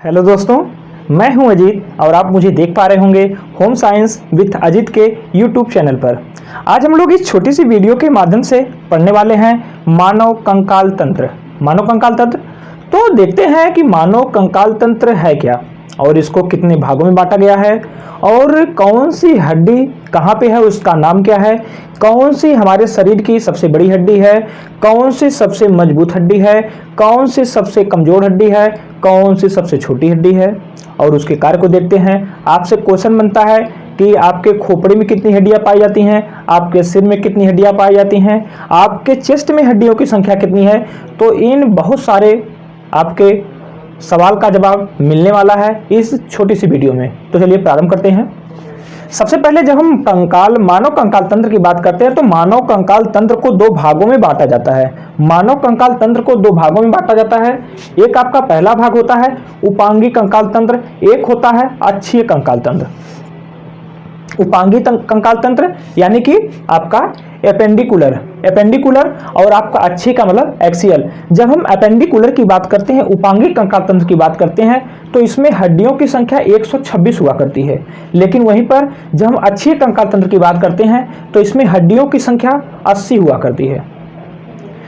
Hello दोस्तों, मैं हूं अजीत और आप मुझे देख पा रहे होंगे होम साइंस विथ अजीत के यूट्यूब चैनल पर। आज हम लोग इस छोटी सी वीडियो के माध्यम से पढ़ने वाले हैं मानव कंकाल तंत्र। मानव कंकाल तंत्र तो देखते हैं कि मानव कंकाल तंत्र है क्या और इसको कितने भागों में बांटा गया है और कौन सी हड्डी कहाँ पे है, उसका नाम क्या है, कौन सी हमारे शरीर की सबसे बड़ी हड्डी है, कौन सी सबसे मजबूत हड्डी है, कौन सी सबसे कमजोर हड्डी है, कौन सी सबसे छोटी हड्डी है और उसके कार्य को देखते हैं। आपसे क्वेश्चन बनता है कि आपके खोपड़ी में कितनी हड्डियां पाई जाती हैं, आपके सिर में कितनी हड्डियां पाई जाती हैं, आपके चेस्ट में हड्डियों की संख्या कितनी है। तो इन बहुत सारे आपके सवाल का जवाब मिलने वाला है इस छोटी सी वीडियो में। तो चलिए प्रारंभ करते हैं। सबसे पहले जब हम मानव कंकाल तंत्र की बात करते हैं तो मानव कंकाल तंत्र को दो भागों में बांटा जाता है। मानव कंकाल तंत्र को दो भागों में बांटा जाता है। एक आपका पहला भाग होता है उपांगी कंकाल तंत्र, एक होता है अक्षीय कंकाल तंत्र। उपांगी कंकाल तंत्र यानी कि आपका एपेंडिकुलर और आपका अक्षीय का मतलब एक्सियल। जब हम एपेंडिकुलर की बात करते हैं, उपांगी कंकाल तंत्र की बात करते हैं तो इसमें हड्डियों की संख्या 126 हुआ करती है। लेकिन वहीं पर जब हम अक्षीय कंकाल तंत्र की बात करते हैं तो इसमें हड्डियों की संख्या 80 हुआ करती है।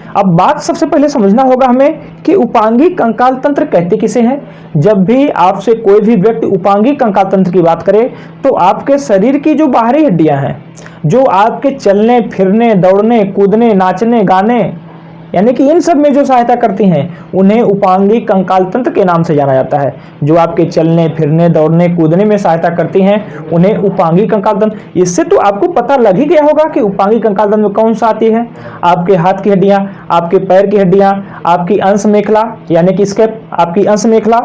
अब बात सबसे पहले समझना होगा हमें कि उपांगी कंकाल तंत्र कहते किसे हैं। जब भी आपसे कोई भी व्यक्ति उपांगी कंकाल तंत्र की बात करे तो आपके शरीर की जो बाहरी हड्डियां हैं, जो आपके चलने फिरने दौड़ने कूदने नाचने गाने यानी कि इन सब में जो सहायता करती हैं उन्हें उपांगी कंकाल तंत्र के नाम से जाना जाता है। जो आपके चलने फिरने दौड़ने कूदने में सहायता करती हैं उन्हें उपांगी कंकाल तंत्र। इससे तो आपको पता लग ही गया होगा कि उपांगी कंकाल तंत्र में कौन सा आती है। आपके हाथ की हड्डियां, आपके पैर की हड्डियां, आपकी अंश मेखला यानी कि स्केप, आपकी अंश मेखला,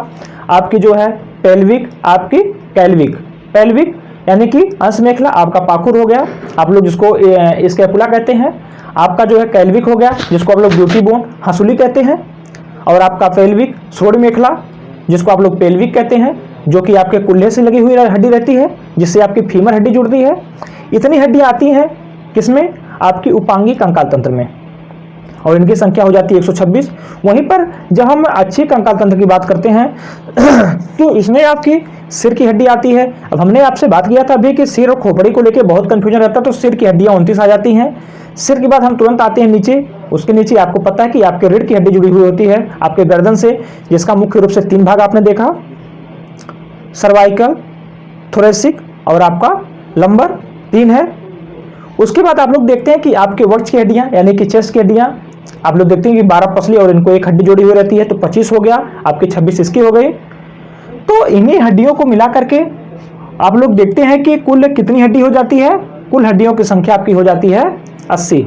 आपकी जो है पेल्विक, आपकी पेल्विक यानी कि अंश मेखला, आपका पाखुर हो गया, आप लोग जिसको स्कैपुला कहते हैं, आपका जो है कैल्विक हो गया जिसको आप लोग ब्यूटी बोन हंसुली कहते हैं, और आपका पेल्विक सोड़ मेखला जिसको आप लोग पेल्विक कहते हैं, जो कि आपके कुल्हे से लगी हुई हड्डी रहती है जिससे आपकी फीमर हड्डी जुड़ती है। इतनी हड्डियां आती हैं किसमें, आपकी उपांगी कंकाल तंत्र में, और इनकी संख्या हो जाती है 126। वहीं पर जब हम अक्षीय कंकाल तंत्र की बात करते हैं तो इसमें आपकी सिर की हड्डी आती है। अब हमने आपसे बात किया था अभी कि सिर और खोपड़ी को लेकर बहुत कंफ्यूजन रहता है, तो सिर की हड्डियां 29 आ जाती हैं। सिर के बाद हम तुरंत आते हैं नीचे, उसके नीचे आपको पता है कि आपके रीढ़ की हड्डी जुड़ी हुई होती है आपके गर्दन से, जिसका मुख्य रूप से 3 भाग आपने देखा, सर्वाइकल, थोरेसिक और आपका लंबर 3 है। उसके बाद आप लोग देखते हैं कि आपके वक्ष की हड्डियां यानी कि चेस्ट की हड्डियां आप लोग देखते हैं कि 12 पसली और इनको एक हड्डी जुड़ी हुई रहती है, तो 25 हो गया, आपके 26 इसकी हो गई। तो इन्हीं हड्डियों को मिला करके आप लोग देखते हैं कि कुल कितनी हड्डी हो जाती है। कुल हड्डियों की संख्या आपकी हो जाती है 80।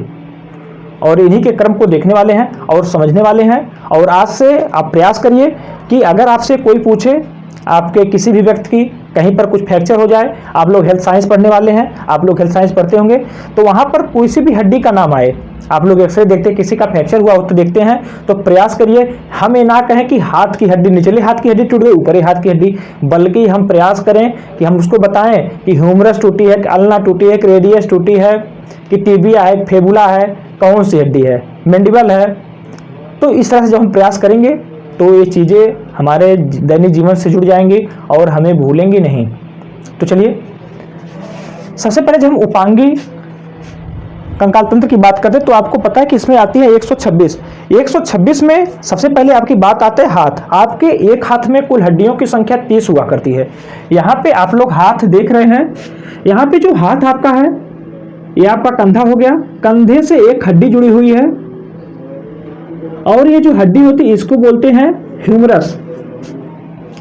और इन्हीं के क्रम को देखने वाले हैं और समझने वाले हैं। और आज से आप प्रयास करिए कि अगर आपसे कोई पूछे, आपके किसी भी व्यक्ति की कहीं पर कुछ फ्रैक्चर हो जाए, आप लोग हेल्थ साइंस पढ़ने वाले हैं, आप लोग हेल्थ साइंस पढ़ते होंगे, तो वहां पर कोई सी भी हड्डी का नाम आए, आप लोग एक्सरे देखते हैं किसी का फ्रैक्चर हुआ हो तो देखते हैं, तो प्रयास करिए हम ये ना कहें कि हाथ की हड्डी, निचले हाथ की हड्डी टूट गई, ऊपरी हाथ की हड्डी, बल्कि हम प्रयास करें कि हम उसको बताएं कि ह्यूमरस टूटी है, अल्ना टूटी है, रेडियस टूटी है, कि टिबिया है, फेबुला है, कौन सी हड्डी है, मैंडिबल है। तो इस तरह से जब हम प्रयास करेंगे तो ये चीज़ें हमारे दैनिक जीवन से जुड़ जाएंगी और हमें भूलेंगी नहीं। तो चलिए सबसे पहले जब हम उपांगी कंकाल तंत्र की बात करते हैं तो आपको पता है कि इसमें आती है 126। 126 में सबसे पहले आपकी बात आते हैं हाथ। आपके एक हाथ में कुल हड्डियों की संख्या 30 हुआ करती है। यहाँ पे आप लोग हाथ देख रहे हैं, यहाँ पे जो हाथ आपका है ये आपका कंधा हो गया, कंधे से एक हड्डी जुड़ी हुई है और ये जो हड्डी होती है इसको बोलते हैं ह्यूमरस,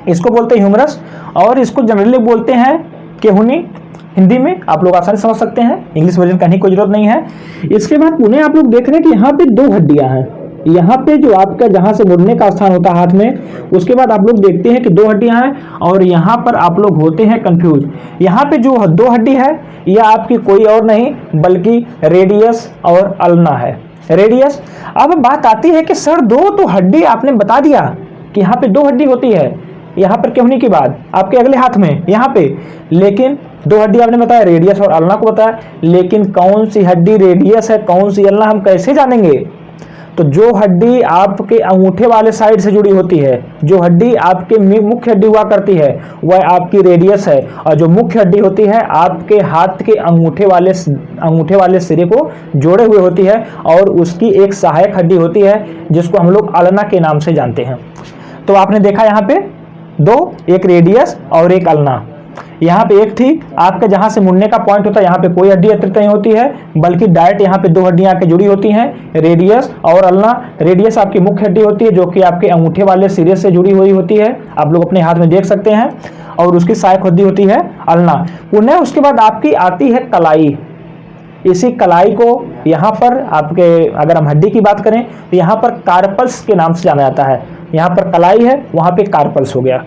इसको बोलते हैं ह्यूमरस, और इसको जनरली बोलते हैं केहुनी। हिंदी में आप लोग आसानी समझ सकते हैं, इंग्लिश वर्जन कहने की कोई जरूरत नहीं है। इसके बाद पुणे आप लोग देख रहे हैं कि यहाँ पे 2 हड्डियां हैं, यहाँ पे जो आपका जहां से मुड़ने का स्थान होता है हाथ में, उसके बाद आप लोग देखते हैं कि 2 हड्डियां हैं और यहाँ पर आप लोग होते हैं कंफ्यूज। यहाँ पे जो 2 हड्डी है यह आपकी कोई और नहीं बल्कि रेडियस और अल्ना है। रेडियस। अब बात आती है कि सर 2 तो हड्डी आपने बता दिया कि यहाँ पे 2 हड्डी होती है, यहाँ पर केहुनी के बाद आपके अगले हाथ में यहाँ पे, लेकिन 2 हड्डी आपने बताया, रेडियस और अल्ना को बताया, लेकिन कौन सी हड्डी रेडियस है कौन सी अल्ना हम कैसे जानेंगे। तो जो हड्डी आपके अंगूठे वाले साइड से जुड़ी होती है, जो हड्डी आपके मुख्य हड्डी हुआ करती है, वह आपकी रेडियस है। और जो मुख्य हड्डी होती है आपके हाथ के अंगूठे वाले सिरे को जोड़े हुए होती है, और उसकी एक सहायक हड्डी होती है जिसको हम लोग अल्ना के नाम से जानते हैं। तो आपने देखा यहाँ पे दो, एक रेडियस और एक अल्ना। यहाँ पे एक थी आपके जहाँ से मुड़ने का पॉइंट होता है, यहाँ पे कोई हड्डी अतिरिक्त नहीं होती है, बल्कि डायरेक्ट यहाँ पे दो हड्डियाँ आके जुड़ी होती हैं, रेडियस और अल्ना। रेडियस आपकी मुख्य हड्डी होती है जो कि आपके अंगूठे वाले सिरे से जुड़ी हुई होती है, आप लोग अपने हाथ में देख सकते हैं, और उसकी सहायक हड्डी होती है अल्ना। पुनः उसके बाद आपकी आती है कलाई। इसी कलाई को यहाँ पर आपके, अगर हम हड्डी की बात करें तो यहाँ पर कार्पल्स के नाम से जाना जाता है। यहाँ पर कलाई है, वहाँ पे कार्पल्स हो गया।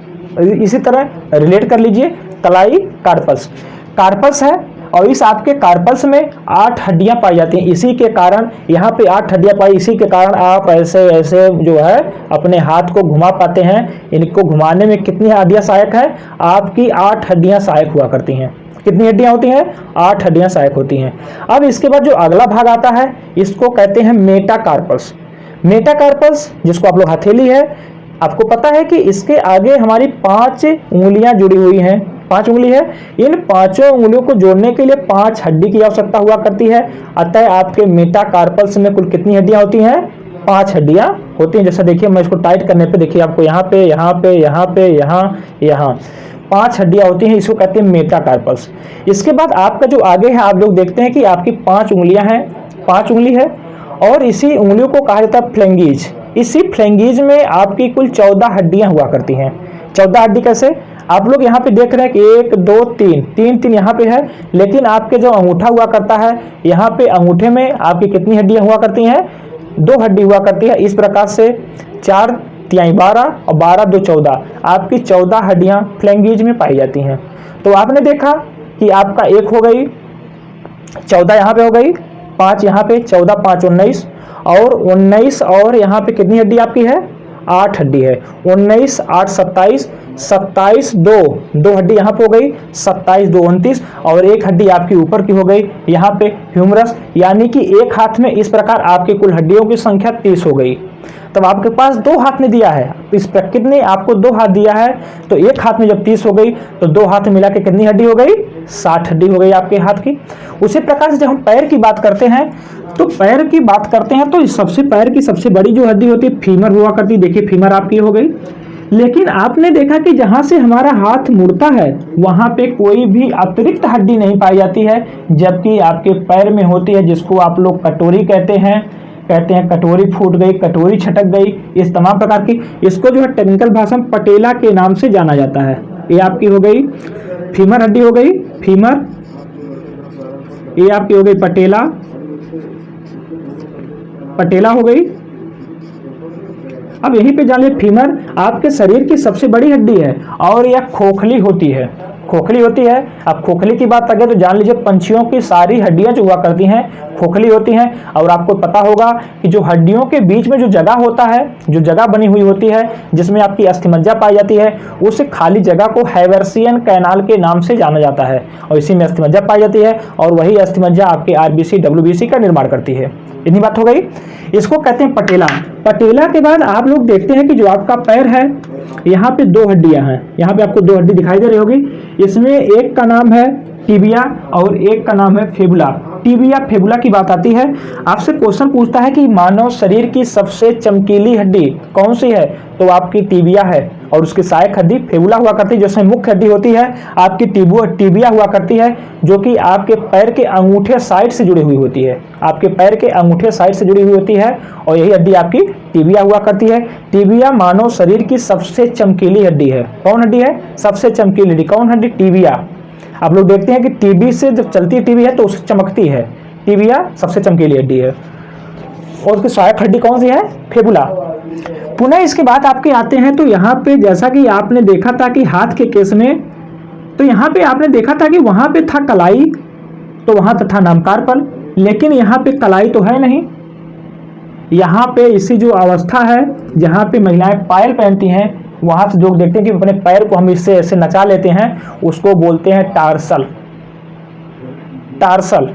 इसी तरह रिलेट कर लीजिए, कलाई कार्पल्स है, और इस आपके कार्पल्स में 8 हड्डियां पाई जाती हैं। इसी के कारण यहाँ पे 8 हड्डियां पाई, इसी के कारण आप ऐसे ऐसे जो है अपने हाथ को घुमा पाते हैं। इनको घुमाने में कितनी हड्डियां सहायक है? आपकी 8 हड्डियां सहायक हुआ करती हैं। कितनी हड्डियां होती हैं? 8 हड्डियां सहायक होती हैं। अब इसके बाद जो अगला भाग आता है इसको कहते हैं मेटाकार्पल्स। मेटाकार्पल्स जिसको आप लोग हथेली है, आपको पता है कि इसके आगे हमारी 5 उंगलियां जुड़ी हुई हैं, 5 उंगली है। इन 5 उंगलियों को जोड़ने के लिए 5 हड्डी की आवश्यकता हुआ करती है। अतः आपके मेटाकार्पल्स में कुल कितनी हड्डियां होती हैं? 5 हड्डियां होती हैं। जैसा देखिए, मैं इसको टाइट करने पे देखिए आपको यहाँ पे, यहाँ पे, यहाँ पे, यहाँ 5 हड्डियां होती हैं। इसको कहते हैं मेटाकार्पल्स। इसके बाद आपका जो आगे है, आप लोग देखते हैं कि आपकी 5 उंगलियां हैं, 5 उंगली है, और इसी उंगलियों को कहा जाता है फ्लेंगीज। इसी फ्लेंगीज में आपकी कुल 14 हड्डियां हुआ करती हैं। 14 हड्डी कैसे? आप लोग यहाँ पे देख रहे हैं कि 1 2 3 यहाँ पे है, लेकिन आपके जो अंगूठा हुआ करता है, यहाँ पे अंगूठे में आपकी कितनी हड्डियां हुआ करती हैं? 2 हड्डी हुआ करती है। इस प्रकार से 4 तिहाई 12 और 12 2 14, आपकी 14 हड्डियां फ्लेंगीज में पाई जाती हैं। तो आपने देखा कि आपका 1 हो गई, 14 यहाँ पे हो गई, 5 यहाँ पे, 14 5 19, और 19, और यहाँ पे कितनी हड्डी आपकी है? 8 हड्डी है। 19 8 27, 27 2 हड्डी यहाँ पे हो गई, 27 2 29, और 1 हड्डी आपकी ऊपर की हो गई यहाँ पे ह्यूमरस। यानी कि एक हाथ में इस प्रकार आपकी कुल हड्डियों की संख्या 30 हो गई। तब आपके पास 2 हाथ ने दिया है, इस प्रकृति ने आपको 2 हाथ दिया है, तो एक हाथ में जब 30 हो गई तो 2 हाथ मिला के कितनी हड्डी हो गई? 60 हड्डी हो गई आपके हाथ की। उसी प्रकार से जब हम पैर की बात करते हैं, तो पैर की बात करते हैं तो पैर की सबसे बड़ी जो हड्डी होती है फीमर हुआ करती है। देखिए फीमर आपकी हो गई। लेकिन आपने देखा कि जहां से हमारा हाथ मुड़ता है वहां पे कोई भी अतिरिक्त हड्डी नहीं पाई जाती है, जबकि आपके पैर में होती है, जिसको आप लोग कटोरी कहते हैं कटोरी फूट गई, कटोरी छटक गई, इस तमाम प्रकार की। इसको जो है टेक्निकल भाषा में पटेला के नाम से जाना जाता है। ये आपकी हो गई फीमर हड्डी हो गई, फीमर। ये आपकी हो गई पटेला हो गई। अब यहीं पे जान लीजिए, फीमर आपके शरीर की सबसे बड़ी हड्डी है, और यह खोखली होती है। अब खोखली की बात करें तो जान लीजिए पंछियों की सारी हड्डियां जो हुआ करती हैं खोखली होती हैं। और आपको पता होगा कि जो हड्डियों के बीच में जो जगह होता है, जो जगह बनी हुई होती है जिसमें आपकी अस्थिमज्जा पाई जाती है, उस खाली जगह को हैवर्सियन कैनाल के नाम से जाना जाता है, और इसी में अस्थिमज्जा पाई जाती है, और वही अस्थिमज्जा आपके आरबीसी डब्ल्यूबीसी का निर्माण करती है। इतनी बात हो गई। इसको कहते हैं पटेला। पटेला के बाद आप लोग देखते हैं कि जो आपका पैर है, यहाँ पे 2 हड्डियां हैं। यहाँ पे आपको 2 हड्डी दिखाई दे रही होगी। इसमें एक का नाम है टिबिया और एक का नाम है फेबुला। टिबिया फेबुला की बात आती है, आपसे क्वेश्चन पूछता है कि मानव शरीर की सबसे चमकीली हड्डी कौन सी है, तो आपकी टिबिया है, और उसकी सहायक हड्डी फेबुला हुआ करती है। जिसमें मुख्य हड्डी होती है आपकी टिबिया हुआ करती है, जो कि आपके पैर के अंगूठे साइड से जुड़ी हुई होती है। आपके पैर के अंगूठे साइड से जुड़ी हुई होती है, और यही हड्डी आपकी टिबिया हुआ करती है। टिबिया मानव शरीर की सबसे चमकीली हड्डी है। कौन हड्डी है? सबसे चमकीली हड्डी कौन हड्डी? टिबिया। आप लोग देखते हैं कि टीबी से जब चलती टीबी है तो उससे चमकती है। टिबिया सबसे चमकीली हड्डी है, और उसकी सहायक हड्डी कौन सी है? फेबुला। पुनः इसके बाद आपके आते हैं, तो यहाँ पे जैसा कि आपने देखा था कि हाथ के केस में, तो यहाँ पे आपने देखा था कि वहां पे था कलाई, तो वहां तो था नाम कार्पल, लेकिन यहाँ पे कलाई तो है नहीं। यहाँ पे इसी जो अवस्था है जहाँ पे महिलाएं पायल पहनती हैं, वहां से लोग देखते हैं कि अपने पैर को हम इससे ऐसे नचा लेते हैं, उसको बोलते हैं टार्सल।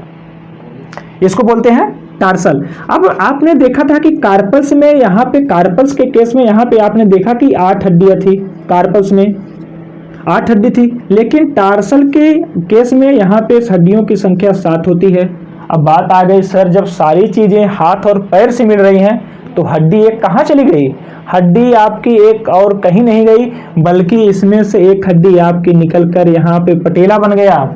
इसको बोलते हैं टार्सल। अब आपने देखा था कि कार्पल्स में, यहाँ पे कार्पल्स के केस में यहाँ पे आपने देखा कि 8 हड्डियां थी, कार्पल्स में 8 हड्डी थी, लेकिन टार्सल के केस में यहाँ पे हड्डियों की संख्या 7 होती है। अब बात आ गई सर, जब सारी चीजें हाथ और पैर से मिल रही हैं तो हड्डी एक कहाँ चली गई? हड्डी आपकी एक और कहीं नहीं गई, बल्कि इसमें से एक हड्डी आपकी निकल कर यहाँ पे पटेला बन गया।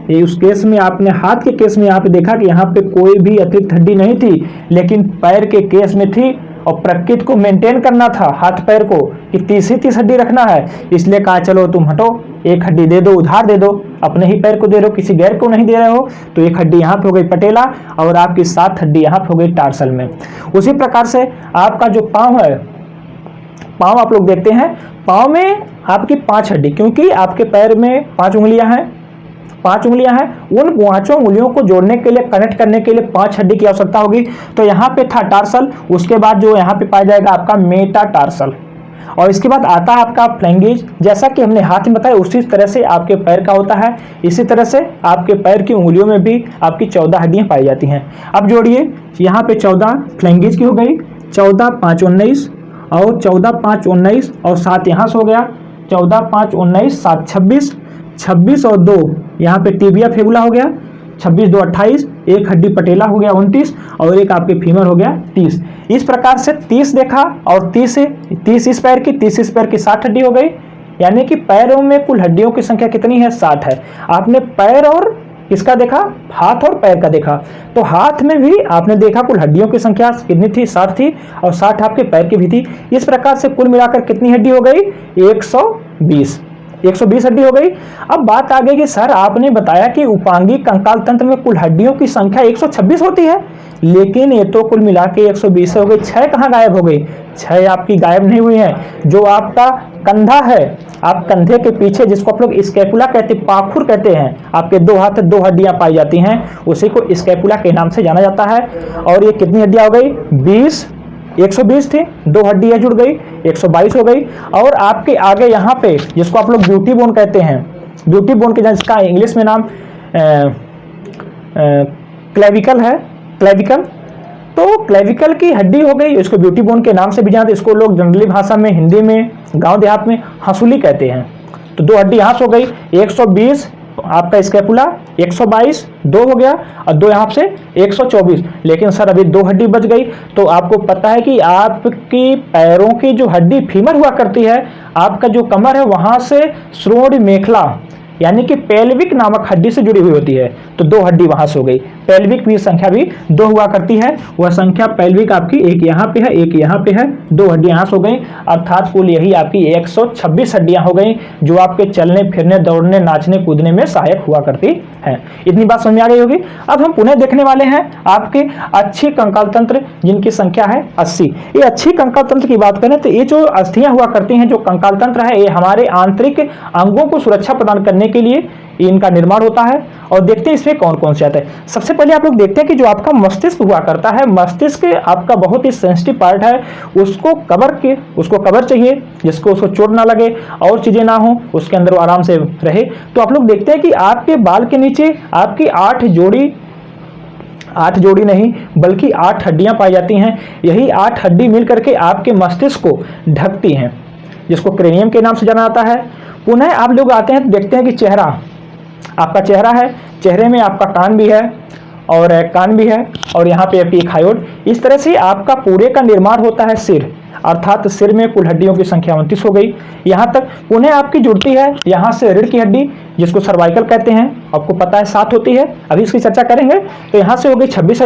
ये उस केस में आपने, हाथ के केस में यहाँ पे देखा कि यहाँ पे कोई भी अतिरिक्त हड्डी नहीं थी, लेकिन पैर के केस में थी और प्रकृति को मेंटेन करना था हाथ पैर को कि 30 हड्डी रखना है, इसलिए कहा चलो तुम हटो, एक हड्डी दे दो, उधार दे दो, अपने ही पैर को दे रहे हो, किसी गैर को नहीं दे रहे हो। तो एक हड्डी यहाँ पे हो गई पटेला और आपकी 7 हड्डी यहाँ पे हो गई टार्सल में। उसी प्रकार से आपका जो पाँव है, पाँव आप लोग देखते हैं, पाँव में आपकी 5 हड्डी, क्योंकि आपके पैर में 5 उंगलियां हैं, 5 उंगलियां हैं, उन 5 उंगलियों को जोड़ने के लिए, कनेक्ट करने के लिए 5 हड्डी की आवश्यकता होगी। तो यहाँ पे था टार्सल, उसके बाद जो यहाँ पे पाया जाएगा आपका मेटाटार्सल, और इसके बाद आता है आपका फ्लैंगेज। जैसा कि हमने हाथ में बताया उसी तरह से आपके पैर का होता है, इसी तरह से आपके पैर की उंगलियों में भी आपकी 14 हड्डियां पाई जाती हैं। अब जोड़िए, यहाँ पे 14 फ्लैंगेज की हो गई, 14 5 19 और 14 5 19 और 7 यहाँ से हो गया, 14 5 19 7 26, 26 और 2 यहाँ पे टिबिया फेबुला हो गया, 26 2 28, एक हड्डी पटेला हो गया 29 और एक आपके फीमर हो गया 30। इस प्रकार से 30 देखा और 30 इस पैर की, 30 इस पैर की, 60 हड्डी हो गई। यानी कि पैरों में कुल हड्डियों की संख्या कितनी है? 60 है। आपने पैर और किसका देखा? हाथ और पैर का देखा। तो हाथ में भी आपने देखा कुल हड्डियों की संख्या कितनी थी? 60 थी, और 60 आपके पैर की भी थी। इस प्रकार से कुल मिलाकर कितनी हड्डी हो गई? 120 हड्डी हो गई। अब बात आ गई कि सर आपने बताया कि उपांगी कंकाल तंत्र में कुल हड्डियों की संख्या 126 होती है, लेकिन ये तो कुल मिला के 120 हो गई। 6 कहाँ गायब हो गई? 6 आपकी गायब नहीं हुई हैं। जो आपका कंधा है, आप कंधे के पीछे जिसको आप लोग स्कैपुला कहते, पाखुर कहते हैं, आपके 2 हाथ 2 हड्डियां पाई जाती हैं, उसी को स्कैपुला के नाम से जाना जाता है। और ये कितनी हड्डियां हो गई? 120 थी, 2 हड्डियां जुड़ गई, 122 हो गई। और आपके आगे यहाँ पे जिसको आप लोग ब्यूटी बोन कहते हैं, ब्यूटी बोन के जिसका इंग्लिश में नाम क्लेविकल है, क्लेविकल, तो क्लेविकल की हड्डी हो गई, इसको ब्यूटी बोन के नाम से भी जानते हैं। इसको लोग जनरली भाषा में, हिंदी में, गांव देहात में हंसुली कहते हैं। तो 2 हड्डी यहाँ से हो गई, 120 आपका स्कैपुला, 122 2 हो गया और 2 यहाँ से 124। लेकिन सर अभी 2 हड्डी बच गई। तो आपको पता है कि आपकी पैरों की जो हड्डी फीमर हुआ करती है, आपका जो कमर है वहां से श्रोण मेखला यानी कि पेल्विक नामक हड्डी से जुड़ी हुई होती है। तो 2 हड्डी वहां से हो गई। पेल्विक की संख्या भी 2 हुआ करती है, वह संख्या पेल्विक आपकी एक यहाँ पे है, एक यहाँ पे है, 2 हड्डियां यहाँ से हो गई। अर्थात कुल यही आपकी 126 हड्डियां हो गई, जो आपके चलने फिरने, दौड़ने, नाचने कूदने में सहायक हुआ करती है। इतनी बात समझ आ गई होगी। अब हम पुनः देखने वाले हैं आपके अच्छी कंकाल तंत्र, जिनकी संख्या है 80। ये अच्छी कंकाल तंत्र की बात करें तो ये जो अस्थियां हुआ करती हैं, जो कंकाल तंत्र है, ये हमारे आंतरिक अंगों को सुरक्षा प्रदान करने के लिए इनका निर्माण होता है। और देखते हैं इसमें कौन कौन से आते हैं। सबसे पहले आप लोग देखते हैं कि जो आपका मस्तिष्क हुआ करता है, मस्तिष्क आपका बहुत ही सेंसिटिव पार्ट है, उसको कवर चाहिए, जिसको उसको चोट ना लगे और चीजें ना हो, उसके अंदर वो आराम से रहे। तो आप लोग देखते हैं कि आपके बाल के नीचे आपकी 8 जोड़ी नहीं बल्कि 8 हड्डियां पाई जाती हैं। यही 8 हड्डी मिल करके आपके मस्तिष्क को ढकती हैं, जिसको क्रेनियम के नाम से जाना जाता है। पुनः आप लोग आते हैं तो देखते हैं कि चेहरा, आपका चेहरा है, चेहरे में आपका कान भी है और यहाँ पे आपकी हायोड। इस तरह से आपका पूरे का निर्माण होता है सिर, अर्थात सिर में कुल हड्डियों की संख्या 29 हो गई। यहाँ तक पुनः आपकी जुड़ती है यहाँ से रीढ़ की हड्डी, जिसको सर्वाइकल कहते हैं, आपको पता है 7 होती है, अभी इसकी चर्चा करेंगे। तो यहाँ से हो गई 26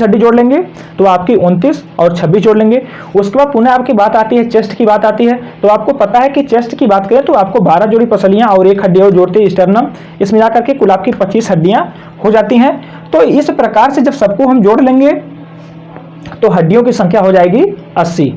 हड्डी जोड़ लेंगे तो आपकी 29 और 26 जोड़ लेंगे। उसके बाद पुनः आपकी बात आती है चेस्ट की बात आती है। तो आपको पता है कि चेस्ट की बात करें तो आपको 12 जोड़ी पसलियां और 1 हड्डी और जोड़ते हैं स्टर्नम, इस मिला करके कुल आपकी 25 हड्डियां हो जाती हैं। तो इस प्रकार से जब सबको हम जोड़ लेंगे तो हड्डियों की संख्या हो जाएगी 80।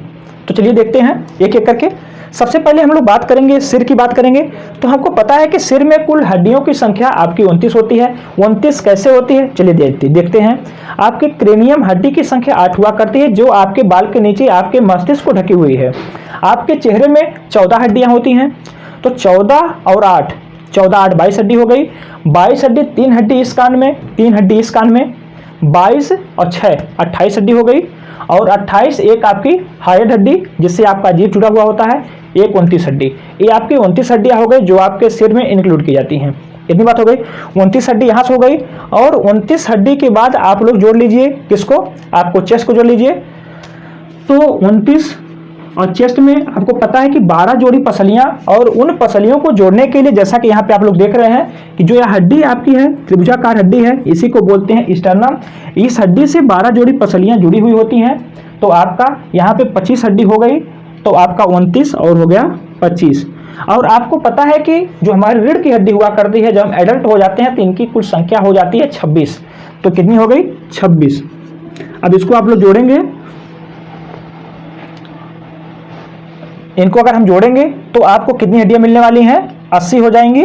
तो चलिए देखते हैं एक एक करके। सबसे पहले हम लोग बात करेंगे सिर की बात करेंगे। तो हमको पता है कि सिर में कुल हड्डियों की संख्या आपकी 29 होती है। 29 कैसे होती है चलिए देखते हैं। आपके क्रेनियम हड्डी की संख्या 8 हुआ करती है, जो आपके बाल के नीचे आपके मस्तिष्क को ढकी हुई है। आपके चेहरे में 14 हड्डियां होती हैं। तो 14 और 8, 14 8 22 हड्डी हो गई। 22 हड्डी, 3 हड्डी इस कान में, 3 हड्डी इस कान में, 22 और 6 28 हड्डी हो गई, और 28 एक आपकी हाइड हड्डी जिससे आपका जीभ जुड़ा हुआ होता है, एक 29 हड्डी। ये आपकी 29 हड्डियाँ हो गई जो आपके सिर में इंक्लूड की जाती हैं। इतनी बात हो गई, 29 हड्डी यहाँ से हो गई। और 29 हड्डी के बाद आप लोग जोड़ लीजिए किसको, आपको चेस्ट को जोड़ लीजिए। तो 29 और चेस्ट में आपको पता है कि 12 जोड़ी पसलियां, और उन पसलियों को जोड़ने के लिए जैसा कि यहाँ पे आप लोग देख रहे हैं कि जो यह हड्डी आपकी है त्रिभुजाकार हड्डी है, इसी को बोलते हैं स्टर्नम। इस हड्डी से 12 जोड़ी पसलियां जुड़ी हुई होती हैं। तो आपका यहाँ पे 25 हड्डी हो गई, तो आपका 29 और हो गया 25। और आपको पता है कि जो हमारी रीढ़ की हड्डी हुआ करती है, जब हम एडल्ट हो जाते हैं तो इनकी कुल संख्या हो जाती है 26। तो कितनी हो गई, 26। अब इसको आप लोग जोड़ेंगे, इनको अगर हम जोड़ेंगे तो आपको कितनी हड्डियां मिलने वाली हैं, 80 हो जाएंगी।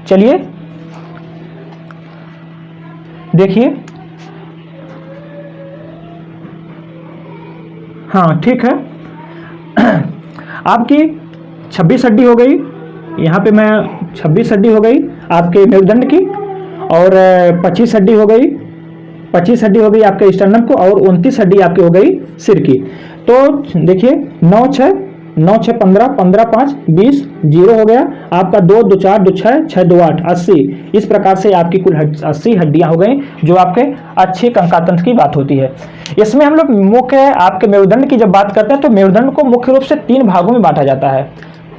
चलिए देखिए, हाँ ठीक है, आपकी 26 हड्डी हो गई, यहाँ पे मैं 26 हड्डी हो गई आपके मेरुदंड की, और 25 हड्डी हो गई, 25 हड्डी हो गई आपके स्टर्नम को, और 29 हड्डी आपकी हो गई सिर की। तो देखिए 9 6 9 6 15 15 5 20 0 हो गया आपका, 2 2 4 2 6 6 2 8 80। इस प्रकार से आपकी कुल 80 हड्डियां हो गई जो आपके अच्छे कंकातंत्र की बात होती है। इसमें हम लोग मुख्य आपके मेरुदंड की जब बात करते हैं तो मेरुदंड को मुख्य रूप से 3 भागों में बांटा जाता है।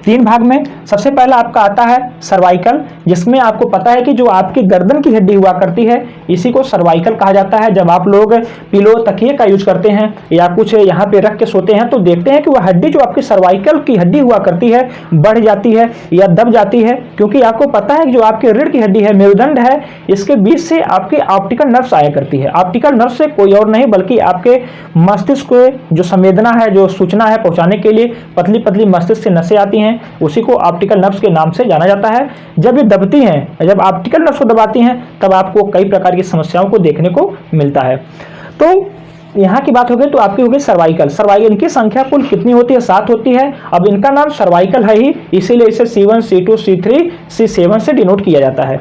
3 भाग में सबसे पहला आपका आता है सर्वाइकल, जिसमें आपको पता है कि जो आपकी गर्दन की हड्डी हुआ करती है इसी को सर्वाइकल कहा जाता है। जब आप लोग पिलो तकिए का यूज करते हैं या कुछ यहाँ पे रख के सोते हैं तो देखते हैं कि वह हड्डी जो आपकी सर्वाइकल की हड्डी हुआ करती है बढ़ जाती है या दब जाती है, क्योंकि आपको पता है कि जो आपकी रीढ़ की हड्डी है, मेरुदंड है, इसके बीच से आपकी ऑप्टिकल नर्व्स आया करती है। ऑप्टिकल नर्व से कोई और नहीं बल्कि आपके मस्तिष्क को जो संवेदना है, जो सूचना है पहुंचाने के लिए पतली पतली मस्तिष्क से नसें आती हैं, उसी को ऑप्टिकल नर्व्स के नाम से जाना जाता है। जब ये दबती हैं, जब ऑप्टिकल नर्व्स को दबाती हैं, तब आपको कई प्रकार की समस्याओं को देखने को मिलता है। तो यहाँ की बात हो गई, तो आपकी हो गई सर्वाइकल। सर्वाइकल इनकी संख्या कुल कितनी होती है, 7 होती है। अब इनका नाम सर्वाइकल है ही, इसीलिए इसे C1 C2 C3 C7 से डिनोट किया जाता है।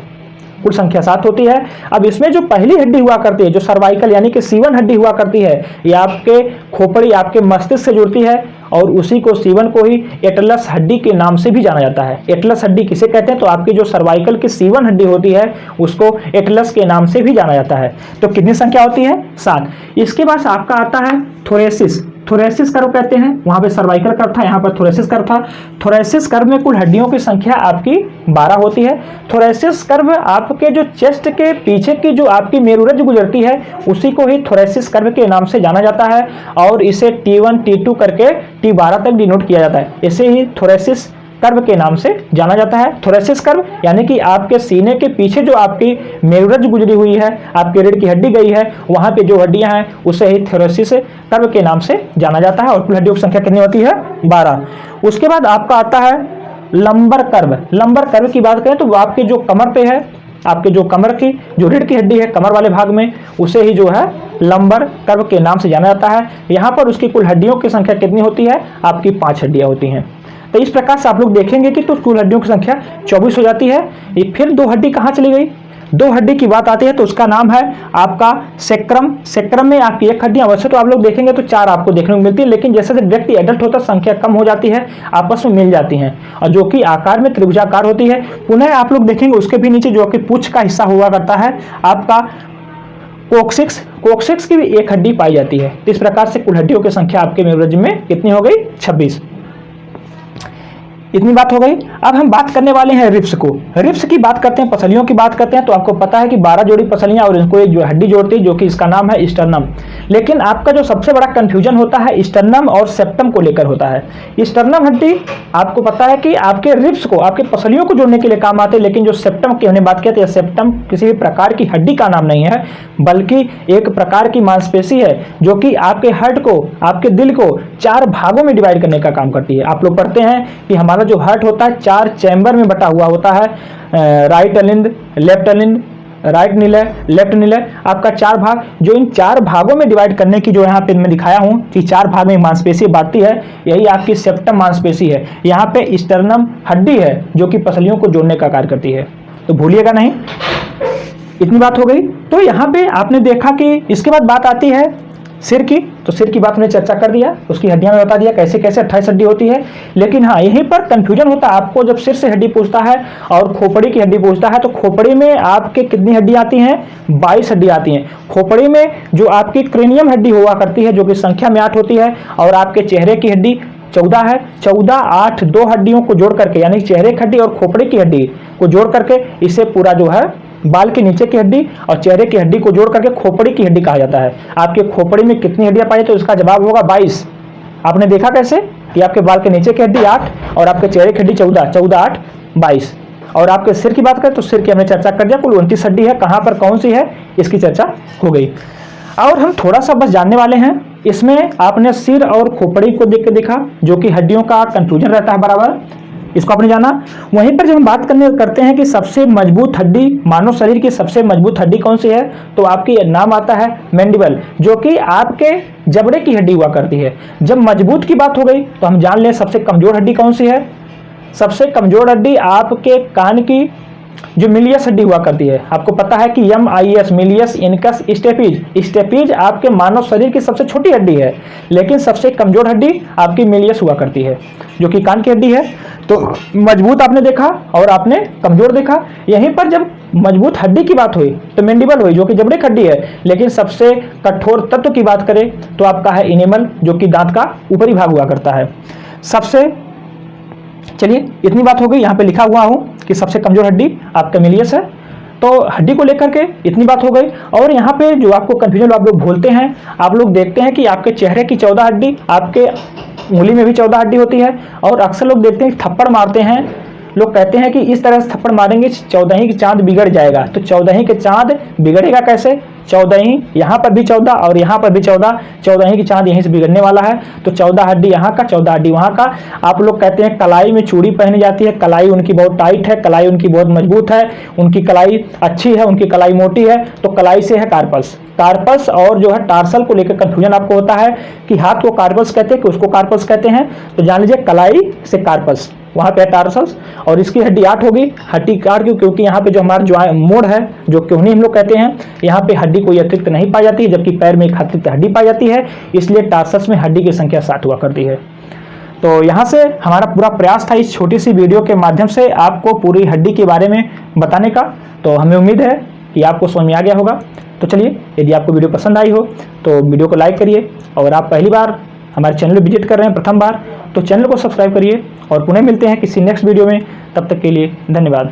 कुल संख्या 7 होती है। अब इसमें जो पहली हड्डी हुआ करती है, जो सर्वाइकल यानी कि C1 हड्डी हुआ करती है, ये आपके खोपड़ी आपके मस्तिष्क से जुड़ती है, और उसी को C1 को ही एटलस हड्डी के नाम से भी जाना जाता है। एटलस हड्डी किसे कहते हैं, तो आपकी जो सर्वाइकल की C1 हड्डी होती है उसको एटलस के नाम से भी जाना जाता है। तो कितनी संख्या होती है, 7। इसके बाद आपका आता है थोरेसिस। थोरेसिस कर्व कहते हैं, वहां पे सर्वाइकल कर्व था, यहाँ पर थोरेसिस कर्व था। थोरेसिस कर्व में कुल हड्डियों की संख्या आपकी 12 होती है। थोरेसिस कर्व आपके जो चेस्ट के पीछे की जो आपकी मेरुरज्ज गुजरती है उसी को ही थोरेसिस कर्व के नाम से जाना जाता है, और इसे T1 T2 करके T12 तक डिनोट किया जाता है। इसे ही थोरेसिस कर्व के नाम से जाना जाता है। थोरेसिस कर्व यानी कि आपके सीने के पीछे जो आपकी मेरुरज्ज गुजरी हुई है, आपकी रीढ़ की हड्डी गई है, वहां पे जो हड्डियां हैं उसे ही थोरेसिस कर्व के नाम से जाना जाता है। और कुल हड्डियों की संख्या कितनी होती है, 12। उसके बाद आपका आता है लंबर कर्व। लंबर कर्व की बात करें तो आपके जो कमर पे है, आपके जो कमर की जो रीढ़ की हड्डी है कमर वाले भाग में, उसे ही जो है लंबर कर्व के नाम से जाना जाता है। यहाँ पर उसकी कुल हड्डियों की संख्या कितनी होती है, आपकी 5 हड्डियां होती हैं। तो इस प्रकार से आप लोग देखेंगे कि तो कुल हड्डियों की संख्या 24 हो जाती है। ये फिर 2 हड्डी कहाँ चली गई, 2 हड्डी की बात आती है तो उसका नाम है आपका सेक्रम। सेक्रम में आपकी 1 हड्डियां, वैसे तो आप लोग देखेंगे तो 4 आपको देखने को मिलती है, लेकिन जैसे जैसे व्यक्ति एडल्ट होता है संख्या कम हो जाती है, आपस में मिल जाती हैं, और जो कि आकार में त्रिभुजाकार होती है। पुनः आप लोग देखेंगे उसके भी नीचे जो कि पूंछ का हिस्सा हुआ करता है आपका कोक्सिक्स, कोक्सिक्स की भी 1 हड्डी पाई जाती है। इस प्रकार से कुल हड्डियों की संख्या आपके मेरुरज्ज में कितनी हो गई, 26। इतनी बात हो गई। अब हम बात करने वाले हैं रिब्स को। रिब्स की बात करते हैं, पसलियों की बात करते हैं, तो आपको पता है कि 12 जोड़ी पसलियां और इनको एक जो हड्डी जोड़ती है जो कि इसका नाम है स्टर्नम। लेकिन आपका जो सबसे बड़ा कंफ्यूजन होता है स्टर्नम और सेप्टम को लेकर होता है। स्टर्नम हड्डी आपको पता है कि आपके रिब्स को, आपके पसलियों को जोड़ने के लिए काम आते हैं, लेकिन जो सेप्टम की हमने बात की है, सेप्टम किसी भी प्रकार की हड्डी का नाम नहीं है, बल्कि एक प्रकार की मांसपेशी है जो कि आपके हार्ट को, आपके दिल को 4 भागों में डिवाइड करने का काम करती है। आप लोग पढ़ते हैं कि हमारा जो हार्ट होता है 4 चैम्बर में बटा हुआ होता है, राइट अलिंद, लेफ्ट अलिंद, राइट निलय, लेफ्ट निलय, आपका 4 भाग। जो इन 4 भागों में डिवाइड करने की जो यहाँ पे मैं दिखाया हूँ कि 4 भाग में मांसपेशी बांटती है, यही आपकी सेप्टम मांसपेशी है। यहाँ पे स्टर्नम हड्डी है जो कि पसलियों को जोड़ने का कार्य करती है, तो भूलिएगा नहीं। इतनी बात हो गई। तो यहाँ पे आपने देखा कि इसके बाद बात आती है सिर की। तो सिर की बात मैंने चर्चा कर दिया, उसकी हड्डियां में बता दिया कैसे कैसे 28 हड्डी होती है। लेकिन हाँ, यहीं पर कंफ्यूजन होता है आपको जब सिर से हड्डी पूछता है और खोपड़ी की हड्डी पूछता है। तो खोपड़ी में आपके कितनी हड्डी आती हैं? 22 हड्डी आती हैं। खोपड़ी में जो आपकी क्रेनियम हड्डी हुआ करती है जो कि संख्या में 8 होती है, और आपके चेहरे की हड्डी 14 है। 14, 8 दो हड्डियों को जोड़ करके, यानी चेहरे की हड्डी और खोपड़ी की हड्डी को जोड़ करके इसे पूरा जो है बाल के नीचे की हड्डी और चेहरे की हड्डी को जोड़ करके खोपड़ी की हड्डी कहा जाता है। आपके खोपड़ी में कितनी हड्डियां पाई? तो इसका जवाब होगा 22। आपने देखा कैसे कि आपके बाल के नीचे की हड्डी 8 और आपके चेहरे की हड्डी 14, 14, 8, 22। और आपके सिर की बात करें तो सिर की हमने चर्चा कर दिया, कुल 29 हड्डी है। कहां पर कौन सी है इसकी चर्चा हो गई। और हम थोड़ा सा बस जानने वाले हैं इसमें। आपने सिर और खोपड़ी को देख के देखा जो कि हड्डियों का कंफ्यूजन रहता है बराबर, इसको आपने जाना। वहीं पर जब हम बात करते हैं कि सबसे मजबूत हड्डी, मानव शरीर की सबसे मजबूत हड्डी कौन सी है, तो आपकी नाम आता है मैंडिबल, जो कि आपके जबड़े की हड्डी हुआ करती है। जब मजबूत की बात हो गई तो हम जान लें सबसे कमजोर हड्डी कौन सी है। सबसे कमजोर हड्डी आपके कान की जो मिलियस हड्डी हुआ करती है। आपको पता है कि MIS, malleus, incus, stapes. Stapes आपके मानव शरीर की सबसे छोटी हड्डी है, लेकिन सबसे कमजोर हड्डी आपकी मिलियस हुआ करती है जो कि कान की हड्डी है। तो मजबूत आपने देखा और आपने कमजोर देखा। यहीं पर जब मजबूत हड्डी की बात हुई तो मैंडिबल हुई जो कि जबड़े की हड्डी है। लेकिन सबसे कठोर तत्व की बात करें तो आपका है इनेमल, जो कि दांत का ऊपरी भाग हुआ करता है। सबसे, चलिए इतनी बात हो गई। यहाँ पे लिखा हुआ हूं कि सबसे कमजोर हड्डी आपका मिलियस है। तो हड्डी को लेकर के इतनी बात हो गई। और यहाँ पे जो आपको कंफ्यूजन आप लोग भूलते हैं, आप लोग देखते हैं कि आपके चेहरे की 14 हड्डी, आपके उंगली में भी 14 हड्डी होती है। और अक्सर लोग देखते हैं थप्पड़ मारते हैं, लोग कहते हैं कि इस तरह से थप्पड़ मारेंगे 14 की चांद बिगड़ जाएगा। तो 14 के चांद बिगड़ेगा कैसे? 14 यहाँ पर भी 14 और यहाँ पर भी 14, 14 की चांद यहीं से बिगड़ने वाला है। तो 14 हड्डी यहाँ का, 14 हड्डी वहाँ का। आप लोग कहते हैं कलाई में चूड़ी पहनी जाती है, कलाई उनकी बहुत टाइट है, कलाई उनकी बहुत मजबूत है, उनकी कलाई अच्छी है, उनकी कलाई मोटी है। तो कलाई से है कार्पस। कार्पस और जो है टार्सल को लेकर कंफ्यूजन आपको होता है कि हाथ को कार्पस कहते हैं कि उसको कार्पस कहते हैं। तो जान लीजिए कलाई से कार्पस, वहां पे टार्सल्स। और इसकी हड्डी 8 होगी। हड्डी कार क्योंकि यहाँ पे जो हमारा मोड़ है जो क्यों हम लोग कहते हैं, यहाँ पे हड्डी कोई अतिरिक्त नहीं पाई जाती है, जबकि पैर में एक अतिरिक्त हड्डी पाई जाती है। इसलिए टार्सल्स में हड्डी की संख्या 60 हुआ करती है। तो यहाँ से हमारा पूरा प्रयास था इस छोटी सी वीडियो के माध्यम से आपको पूरी हड्डी के बारे में बताने का। तो हमें उम्मीद है कि आपको समझ में आ गया होगा। तो चलिए, यदि आपको वीडियो पसंद आई हो तो वीडियो को लाइक करिए, और आप पहली बार हमारे चैनल विजिट कर रहे हैं प्रथम बार तो चैनल को सब्सक्राइब करिए। और पुनः मिलते हैं किसी नेक्स्ट वीडियो में, तब तक के लिए धन्यवाद।